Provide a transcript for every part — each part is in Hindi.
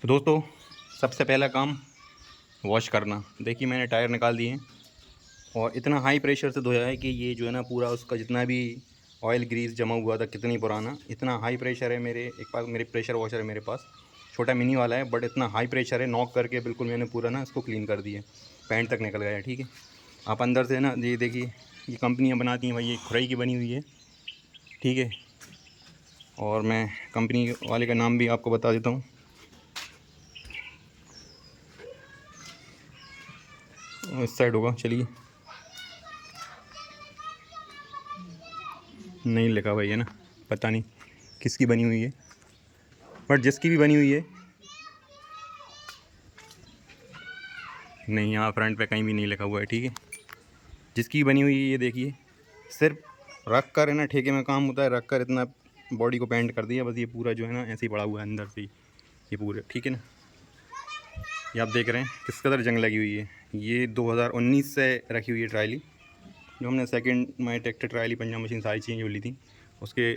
तो दोस्तों सबसे पहला काम वॉश करना। देखिए मैंने टायर निकाल दिए और इतना हाई प्रेशर से धोया है कि ये जो है ना पूरा उसका जितना भी ऑयल ग्रीस जमा हुआ था कितनी पुराना, इतना हाई प्रेशर है। मेरे प्रेशर वॉशर है मेरे पास, छोटा मिनी वाला है, बट इतना हाई प्रेशर है, नॉक करके बिल्कुल मैंने पूरा ना इसको क्लीन कर दिया, पैंट तक निकल गया है। ठीक है, आप अंदर से ना ये देखिए, ये कंपनियाँ बनाती हैं भाई, ये खुरई की बनी हुई है। ठीक है, और मैं कंपनी वाले का नाम भी आपको बता देता हूँ। इस साइड होगा, चलिए, नहीं लिखा भाई है ना, पता नहीं किसकी बनी हुई है, बट जिसकी भी बनी हुई है, नहीं यहाँ फ्रंट पे कहीं भी नहीं लिखा हुआ है। ठीक है, जिसकी बनी हुई है ये देखिए, सिर्फ रख कर है ना, ठेके में काम होता है, रख कर इतना बॉडी को पेंट कर दिया बस। ये पूरा जो है ना ऐसे ही पड़ा हुआ है अंदर से ये पूरे। ठीक है ना, ये आप देख रहे हैं किस कदर जंग लगी हुई है। ये 2019 से रखी हुई है ट्रायली, जो हमने सेकंड माई ट्रैक्टर ट्रायली पंजाब मशीन सारी चीज़ें जो ली थी, उसके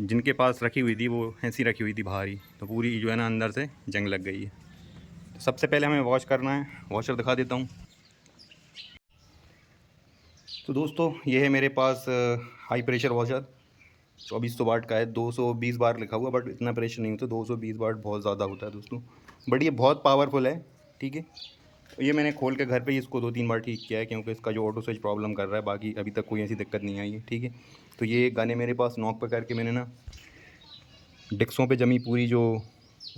जिनके पास रखी हुई थी वो ऐसी रखी हुई थी बाहर ही, तो पूरी जो है ना अंदर से जंग लग गई है। तो सबसे पहले हमें वॉश करना है, वॉशर दिखा देता हूँ। तो दोस्तों ये है मेरे पास हाई प्रेशर वॉशर, 2400 वाट का है, 220 बार लिखा हुआ, बट इतना प्रेशर नहीं होता, 220 वाट बहुत ज़्यादा होता है दोस्तों, बट ये बहुत पावरफुल है। ठीक है, तो ये मैंने खोल के घर पे ही इसको 2-3 बार ठीक किया है, क्योंकि इसका जो ऑटो स्विच प्रॉब्लम कर रहा है, बाकी अभी तक कोई ऐसी दिक्कत नहीं आई है। ठीक है, तो ये गाने मेरे पास नॉक पे करके मैंने ना डिक्सों पे जमी पूरी जो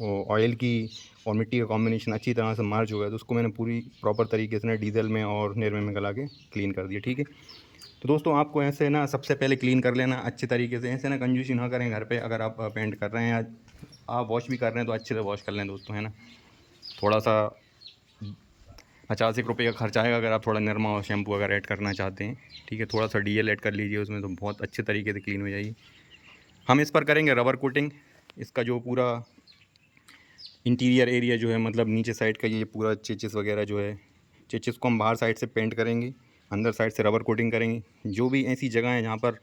ऑयल की और मिट्टी का कॉम्बिनेशन अच्छी तरह से मार्च हो गया, तो उसको मैंने पूरी प्रॉपर तरीके से ना डीजल में और नेरमे में गला के क्लीन कर दिया। ठीक है, तो दोस्तों आपको ऐसे ना सबसे पहले क्लीन कर लेना अच्छे तरीके से, ऐसे ना कंजूसी ना करें घर पे। अगर आप पेंट कर रहे हैं या आप वॉश भी कर रहे हैं तो अच्छे से वॉश कर लें दोस्तों, है ना। थोड़ा सा 50 रुपये का खर्च आएगा अगर आप थोड़ा निरमा और शैम्पू अगर ऐड करना चाहते हैं। ठीक है, थोड़ा सा डीएल ऐड कर लीजिए उसमें, तो बहुत अच्छे तरीके से क्लीन हो जाएगी। हम इस पर करेंगे रबर कोटिंग, इसका जो पूरा इंटीरियर एरिया जो है, मतलब नीचे साइड का ये पूरा चेचिस वगैरह जो है, चेचिस को हम बाहर साइड से पेंट करेंगे, अंदर साइड से रबर कोटिंग करेंगे। जो भी ऐसी जगह है जहाँ पर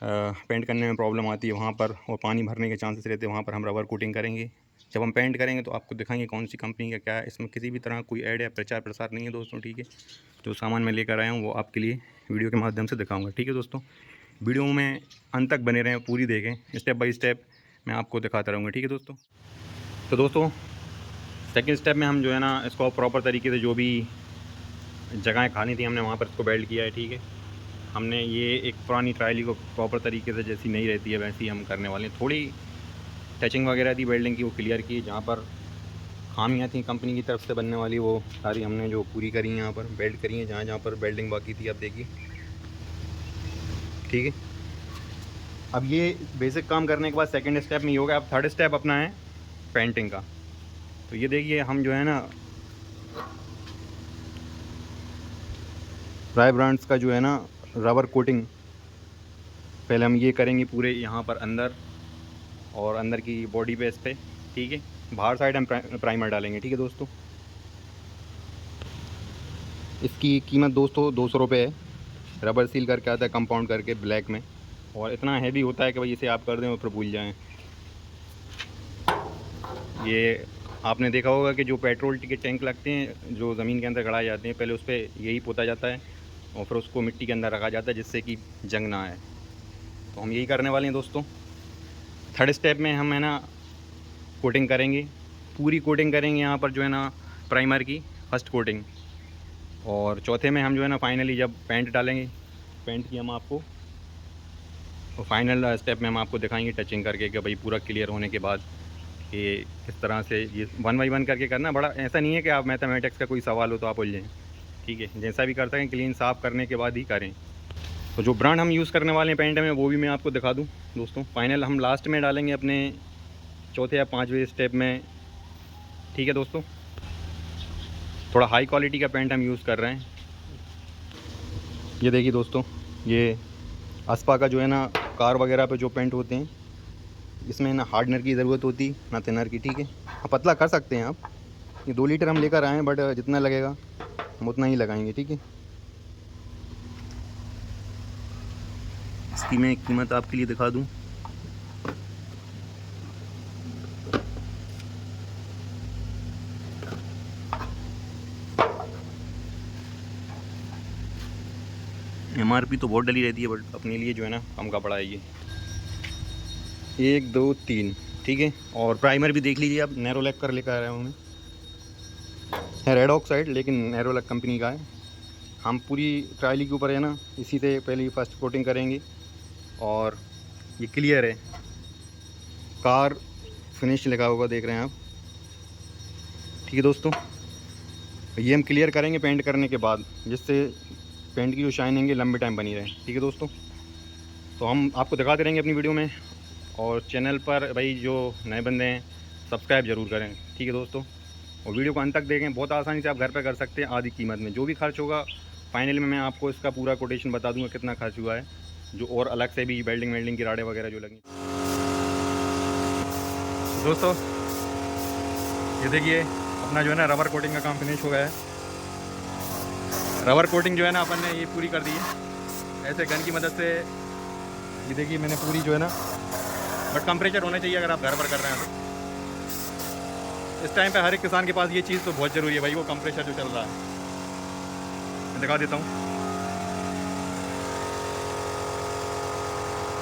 पेंट करने में प्रॉब्लम आती है वहाँ पर, और पानी भरने के चांसेस रहते हैं वहाँ पर, हम रबर कोटिंग करेंगे। जब हम पेंट करेंगे तो आपको दिखाएंगे कौन सी कंपनी का क्या है। इसमें किसी भी तरह कोई ऐड या प्रचार प्रसार नहीं है दोस्तों। ठीक है, जो सामान मैं लेकर आया हूँ वो आपके लिए वीडियो के माध्यम से दिखाऊँगा। ठीक है दोस्तों, वीडियो में अंत तक बने रहें, पूरी देखें, स्टेप बाय स्टेप मैं आपको दिखाता रहूँगा। ठीक है दोस्तों, तो दोस्तों सेकंड स्टेप में हम जो है ना इसको प्रॉपर तरीके से जो भी जगहें खानी थी हमने वहाँ पर इसको बेल्ट किया है। ठीक है, हमने ये एक पुरानी ट्रायली को प्रॉपर तरीके से जैसी नहीं रहती है वैसी हम करने वाले हैं। थोड़ी टचिंग वगैरह थी वेल्डिंग की, वो क्लियर की। जहाँ पर खामियाँ थी कंपनी की तरफ से बनने वाली, वो सारी हमने जो पूरी करी हैं, यहाँ पर बेल्ट करी हैं जहाँ जहाँ पर बेल्डिंग बाकी थी, आप देखिए। ठीक है, अब ये बेसिक काम करने के बाद सेकंड स्टेप में ये होगा। अब थर्ड स्टेप अपना है पेंटिंग का। तो ये देखिए हम जो है ना राय ब्रांड्स का जो है ना रबर कोटिंग पहले हम ये करेंगे पूरे यहाँ पर अंदर और अंदर की बॉडी पे इस पर। ठीक है, बाहर साइड हम प्राइमर डालेंगे। ठीक है दोस्तों, इसकी कीमत दोस्तों 200 रुपये है। रबर सील करके आता है कंपाउंड करके ब्लैक में, और इतना हैवी होता है कि भाई इसे आप कर दें और फिर भूल जाएँ। ये आपने देखा होगा कि जो पेट्रोल के टैंक लगते हैं जो ज़मीन के अंदर गड़ाए जाते हैं, पहले उस पर यही पोता जाता है और फिर उसको मिट्टी के अंदर रखा जाता है जिससे कि जंग ना आए। तो हम यही करने वाले हैं दोस्तों। थर्ड स्टेप में हम है ना कोटिंग करेंगे, पूरी कोटिंग करेंगे यहाँ पर जो है ना प्राइमर की फर्स्ट कोटिंग, और चौथे में हम जो है ना फाइनली जब पेंट डालेंगे, पेंट की हम आपको और फाइनल स्टेप में हम आपको दिखाएंगे टचिंग करके कि भाई पूरा क्लियर होने के बाद कि किस तरह से ये 1 बाई 1 करके करना। बड़ा ऐसा नहीं है कि आप मैथमेटिक्स का कोई सवाल हो तो आप उलझें। ठीक है, जैसा भी कर सकें क्लीन साफ़ करने के बाद ही करें। तो जो ब्रांड हम यूज़ करने वाले हैं पेंट में वो भी मैं आपको दिखा दूँ दोस्तों। फाइनल हम लास्ट में डालेंगे अपने चौथे या 5वें स्टेप में। ठीक है दोस्तों, थोड़ा हाई क्वालिटी का पेंट हम यूज़ कर रहे हैं। ये देखिए दोस्तों, ये अस्पा का जो है ना कार वगैरह पे जो पेंट होते हैं, इसमें ना हार्डनर की ज़रूरत होती ना थिनर की। ठीक है, पतला कर सकते हैं आप। ये 2 लीटर हम लेकर आए हैं, बट जितना लगेगा हम उतना ही लगाएंगे। ठीक है, इसकी मैं कीमत आपके लिए दिखा दूं। MRP तो बहुत डली रहती है, बट अपने लिए जो है ना कम का पड़ा है ये। 1 2 3 ठीक है। और प्राइमर भी देख लीजिए आप, नैरोलैक कर लेकर आया हूँ मैं, है रेड ऑक्साइड लेकिन नैरोलैक कंपनी का है। हम पूरी ट्रायली के ऊपर है ना इसी से पहले फर्स्ट कोटिंग करेंगे। और ये क्लियर है, कार फिनिश लिखा होगा, देख रहे हैं आप, ठीक है दोस्तों। ये हम क्लियर करेंगे पेंट करने के बाद, जिससे पेंट की जो शाइनिंग है लंबे टाइम बनी रहे, ठीक है दोस्तों। तो हम आपको दिखाते रहेंगे अपनी वीडियो में। और चैनल पर भाई जो नए बंदे हैं सब्सक्राइब ज़रूर करें, ठीक है दोस्तों। और वीडियो को अंत तक देखें, बहुत आसानी से आप घर पर कर सकते हैं आधी कीमत में। जो भी खर्च होगा फाइनली में मैं आपको इसका पूरा कोटेशन बता दूंगा कितना खर्च हुआ है, जो और अलग से भी वेल्डिंग की राडें वगैरह जो लगी। दोस्तों ये देखिए अपना जो है ना रबर कोटिंग का काम फिनिश हो गया है। रबर कोटिंग जो है ना अपन ने ये पूरी कर दी है ऐसे गन की मदद से। ये देखिए मैंने पूरी जो है ना, बट कंप्रेचर होना चाहिए अगर आप घर पर कर रहे हैं तो। इस टाइम पे हर एक किसान के पास ये चीज़ तो बहुत ज़रूरी है भाई, वो कंप्रेचर जो चल रहा है। मैं दिखा देता हूँ,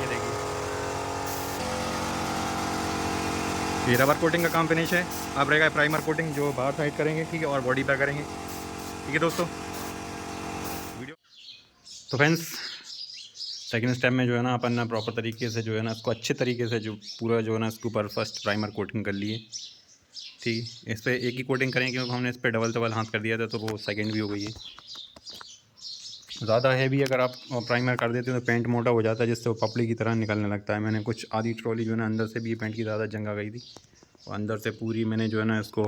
ये देखिए ये रबर कोटिंग का काम फिनिश है। अब रहेगा प्राइमर कोटिंग जो बाहर साइड करेंगे, ठीक है, और बॉडी पर करेंगे, ठीक है दोस्तों। वीडियो तो फ्रेंड्स सेकंड स्टेप में जो है ना अपन ने प्रॉपर तरीके से जो है ना इसको अच्छे तरीके से जो पूरा जो है ना इसके ऊपर फर्स्ट प्राइमर कोटिंग कर लिए, ठीक है। इस पर एक ही कोटिंग करेंगे क्योंकि हमने इस पर डबल हाथ कर दिया था, तो वो सेकंड भी हो गई है। ज़्यादा हैवी अगर आप प्राइमर कर देते हो तो पेंट मोटा हो जाता है, जिससे वो पपड़ी की तरह निकलने लगता है। मैंने कुछ आधी ट्रॉली जो है ना अंदर से भी पेंट की ज़्यादा जंग आ गई थी, और अंदर से पूरी मैंने जो है ना इसको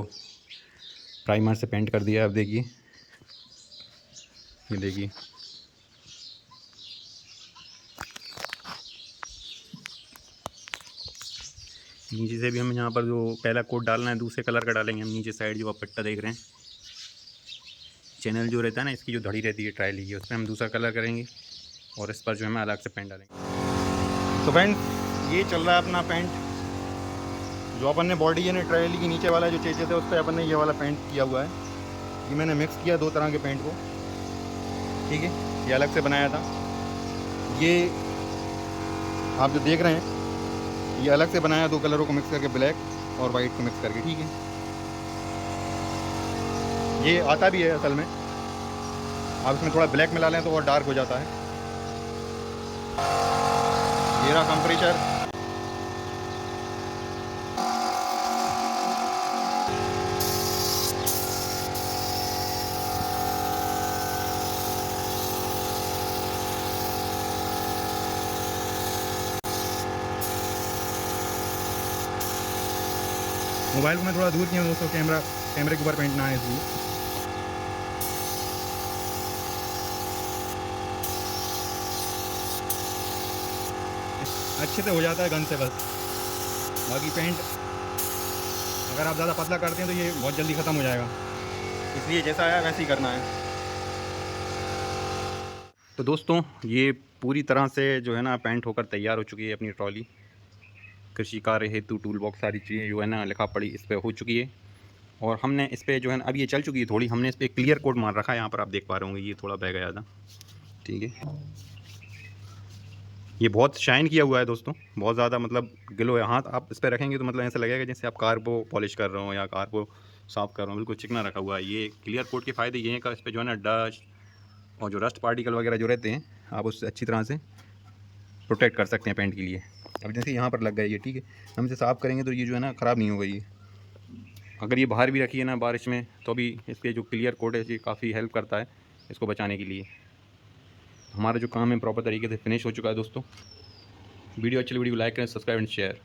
प्राइमर से पेंट कर दिया। अब देखिए, ये देखिए नीचे से भी हम यहाँ पर जो पहला कोट डालना है दूसरे कलर का डालेंगे हम। नीचे साइड जो आप पट्टा देख रहे हैं, चैनल जो रहता है ना इसकी जो धड़ी रहती है ट्रायली की, उस पर हम दूसरा कलर करेंगे और इस पर जो है हम अलग से पेंट डालेंगे। तो फ्रेंड्स ये चल रहा है अपना पेंट, जो अपन ने बॉडी है ना ट्रायली की नीचे वाला जो चेचे थे उस पर अपन ने ये वाला पेंट किया हुआ है। ये मैंने मिक्स किया 2 तरह के पेंट को, ठीक है, ये अलग से बनाया था। ये आप जो देख रहे हैं ये अलग से बनाया 2 कलरों को मिक्स करके, ब्लैक और वाइट को मिक्स करके, ठीक है। ये आता भी है असल में, आप इसमें थोड़ा ब्लैक मिला लें तो और डार्क हो जाता है। ये रहा कंप्रेचर, मोबाइल को मैं थोड़ा दूर किया हूँ दोस्तों, कैमरे के ऊपर पेंट ना आए इसलिए। अच्छे से हो जाता है गन से बस। बाकी पेंट अगर आप ज़्यादा पतला करते हैं तो ये बहुत जल्दी ख़त्म हो जाएगा, इसलिए जैसा आया वैसे ही करना है। तो दोस्तों ये पूरी तरह से जो है ना पेंट होकर तैयार हो चुकी है अपनी ट्रॉली। कृषि कार्य हेतु टूल बॉक्स सारी चीज़ें जो है ना लिखा पढ़ी इस पर हो चुकी है। और हमने इस पर जो है ना अब ये चल चुकी है थोड़ी, हमने इस पर क्लियर कोट मार रखा है। यहाँ पर आप देख पा रहे होंगे ये थोड़ा बह गया था, ठीक है। ये बहुत शाइन किया हुआ है दोस्तों, बहुत ज़्यादा मतलब गिलो है। हाथ आप इस पर रखेंगे तो मतलब ऐसा लगेगा जैसे आप कार को पॉलिश कर रहे हो या कार को साफ़ कर रहे हो, बिल्कुल चिकना रखा हुआ है। ये क्लियर कोट के फ़ायदे ये हैं कि इस पर जो है ना डस्ट और जो रस्ट पार्टिकल वगैरह जो रहते हैं आप उससे अच्छी तरह से प्रोटेक्ट कर सकते हैं पेंट के लिए। अब जैसे यहाँ पर लग गया ये, ठीक है, हम इसे साफ़ करेंगे तो ये जो है ना ख़राब नहीं होगा। ये अगर ये बाहर भी रखी है ना बारिश में तो भी इसके जो क्लियर कोट है ये काफ़ी हेल्प करता है इसको बचाने के लिए। हमारा जो काम है प्रॉपर तरीके से फिनिश हो चुका है दोस्तों। वीडियो अच्छी लगी वीडियो लाइक करें, सब्सक्राइब एंड शेयर।